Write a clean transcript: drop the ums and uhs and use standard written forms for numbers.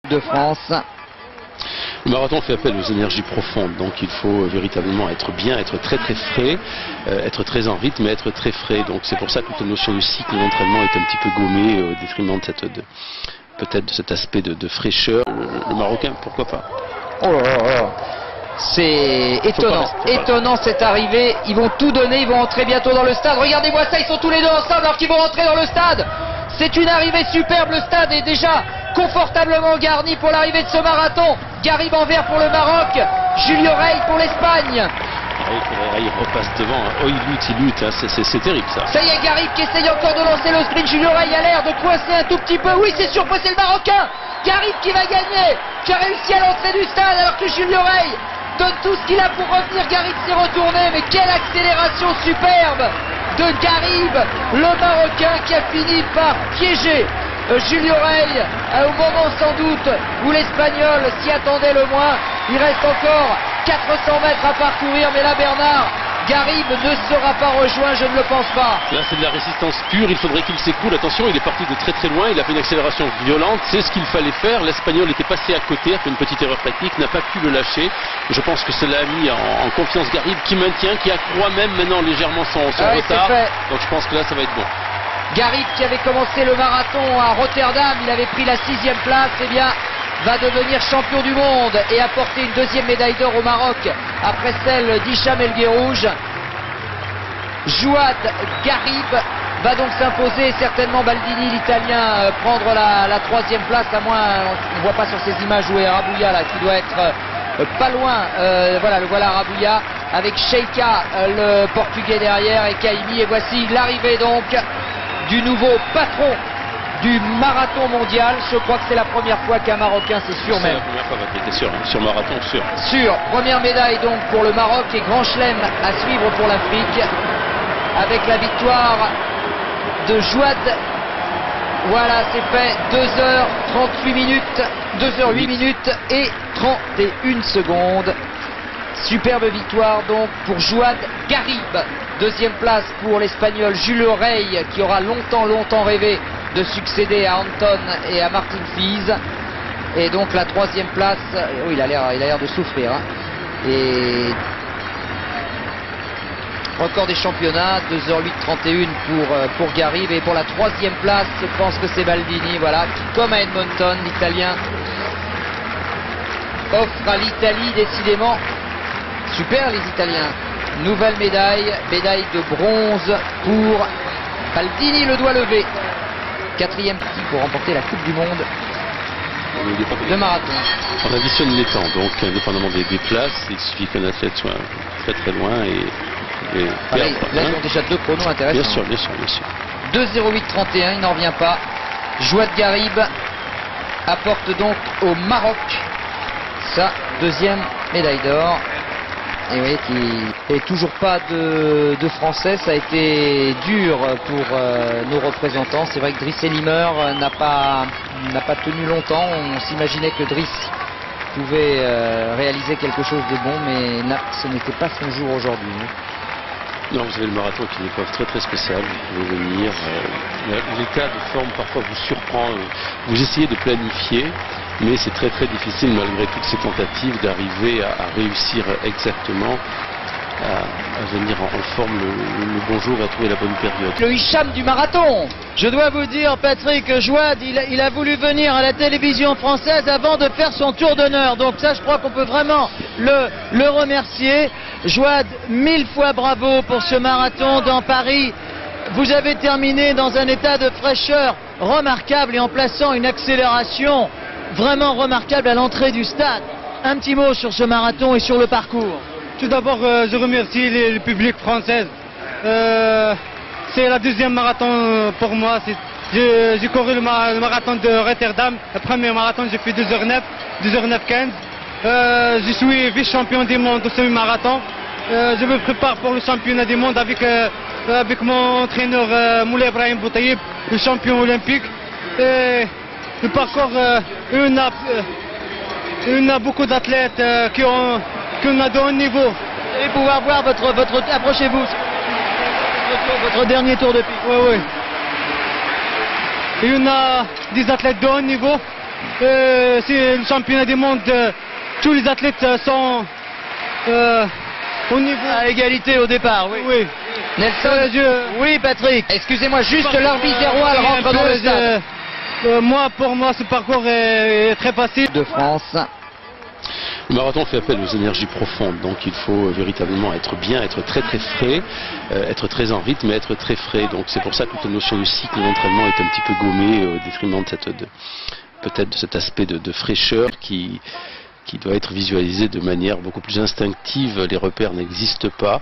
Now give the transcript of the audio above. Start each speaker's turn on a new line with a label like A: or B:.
A: de France.
B: Le marathon fait appel aux énergies profondes, donc il faut véritablement être bien, être très très frais, être très en rythme et être très frais. Donc c'est pour ça que toute la notion de cycle d'entraînement est un petit peu gommée au détriment de peut-être de cet aspect de fraîcheur. Le Marocain, pourquoi pas?
A: Oh là là là. C'est étonnant, étonnant cette arrivée. Ils vont tout donner, ils vont entrer bientôt dans le stade. Regardez-moi ça, ils sont tous les deux ensemble alors qu'ils vont rentrer dans le stade. C'est une arrivée superbe, le stade est déjà confortablement garni pour l'arrivée de ce marathon. Garib en vert pour le Maroc, Julio Rey pour l'Espagne.
B: Il repasse devant, oh il lutte, hein. C'est terrible ça.
A: Ça y est, Garib qui essaye encore de lancer le sprint. Julio Rey a l'air de coincer un tout petit peu. Oui, c'est sûr, c'est le Marocain. Garib qui va gagner, qui a réussi à l'entrée du stade alors que Julio Rey donne tout ce qu'il a pour revenir. Garib s'est retourné, mais quelle accélération superbe de Garib, le Marocain qui a fini par piéger Julio Rey au moment sans doute où l'Espagnol s'y attendait le moins. Il reste encore 400 mètres à parcourir, mais là Bernard, Garib ne sera pas rejoint, je ne le pense pas.
B: Là c'est de la résistance pure, il faudrait qu'il s'écoule. Attention, il est parti de très très loin, il a fait une accélération violente, c'est ce qu'il fallait faire. L'Espagnol était passé à côté, a fait une petite erreur technique, n'a pas pu le lâcher. Je pense que cela a mis en confiance Garib qui maintient, qui accroît même maintenant légèrement son retard. Donc je pense que là ça va être bon.
A: Garib qui avait commencé le marathon à Rotterdam, il avait pris la 6e place, eh bien va devenir champion du monde et apporter une 2e médaille d'or au Maroc après celle d'Hicham El Guerrouj. Jouad Garib va donc s'imposer, certainement Baldini l'Italien prendre la 3e place, à moins on ne voit pas sur ces images où est Rabouya là qui doit être pas loin. Voilà, le voilà Rabouya avec Sheika le portugais derrière et Kaimi, et voici l'arrivée donc du nouveau patron du marathon mondial. Je crois que c'est la première fois qu'un Marocain, c'est sûr même.
B: C'est la première fois, t'es sûr, hein, sur marathon, sûr.
A: Sûr. Première médaille donc pour le Maroc et grand chelem à suivre pour l'Afrique avec la victoire de Jouad. Voilà, c'est fait. 2h38 minutes, 2h08 minutes et 31 secondes. Superbe victoire donc pour Jouad Garib. 2e place pour l'Espagnol Julio Rey qui aura longtemps rêvé de succéder à Anton et à Martin Fies. Et donc la 3e place, oui, il a l'air de souffrir. Hein. Et record des championnats, 2h08-31 pour Garib. Et pour la 3e place, je pense que c'est Baldini, voilà, qui, comme à Edmonton, l'Italien offre à l'Italie décidément. Super les Italiens. Nouvelle médaille, médaille de bronze pour Baldini, le doigt levé. 4e partie pour remporter la Coupe du Monde de marathon.
B: On additionne les temps, donc indépendamment des places, il suffit qu'un athlète soit très très loin et
A: là ils ont déjà 2 chronos intéressants.
B: Bien sûr.
A: 2:08:31, il n'en revient pas. Jouad Garib apporte donc au Maroc sa 2e médaille d'or. Et oui, qui n'est toujours pas de Français. Ça a été dur pour nos représentants. C'est vrai que Driss Elimer n'a pas tenu longtemps. On s'imaginait que Driss pouvait réaliser quelque chose de bon, mais là, ce n'était pas son jour aujourd'hui.
B: Non, vous avez le marathon qui est une épreuve très très spéciale. Vous pouvez venir. L'état de forme parfois vous surprend. Vous essayez de planifier, mais c'est très très difficile malgré toutes ces tentatives d'arriver à réussir exactement à venir en forme le bon jour, à trouver la bonne période.
A: Le Hicham du marathon.
C: Je dois vous dire, Patrick, Jouad, il a voulu venir à la télévision française avant de faire son tour d'honneur. Donc ça, je crois qu'on peut vraiment le remercier. Jouad, 1000 fois bravo pour ce marathon dans Paris. Vous avez terminé dans un état de fraîcheur remarquable et en plaçant une accélération vraiment remarquable à l'entrée du stade. Un petit mot sur ce marathon et sur le parcours.
D: Tout d'abord, je remercie le public français. C'est la 2e marathon pour moi. J'ai couru le marathon de Rotterdam. Le premier marathon, j'ai fait 2h09, 2h09-15. Je suis vice-champion du monde au semi-marathon. Je me prépare pour le championnat du monde avec mon entraîneur Moulay Ibrahim Boutaïb, le champion olympique. Et le parcours, il y a beaucoup d'athlètes qui ont de haut niveau.
C: Vous allez pouvoir voir approchez-vous, votre dernier tour de pique.
D: Oui. Il y en a des athlètes de haut niveau c'est le championnat du monde. Tous les athlètes sont au niveau.
C: À égalité au départ, oui.
D: Oui.
A: Nelson,
C: Oui, Patrick.
A: excusez-moi, juste l'arbitre Zéroal rentre dans le stade.
D: Pour moi, ce parcours est très facile.
A: De France.
B: Le marathon fait appel aux énergies profondes, donc il faut véritablement être bien, être très très frais, être très en rythme, mais être très frais. Donc c'est pour ça que la notion de cycle d'entraînement est un petit peu gommée au détriment de peut-être de cet aspect de fraîcheur qui doit être visualisé de manière beaucoup plus instinctive. Les repères n'existent pas.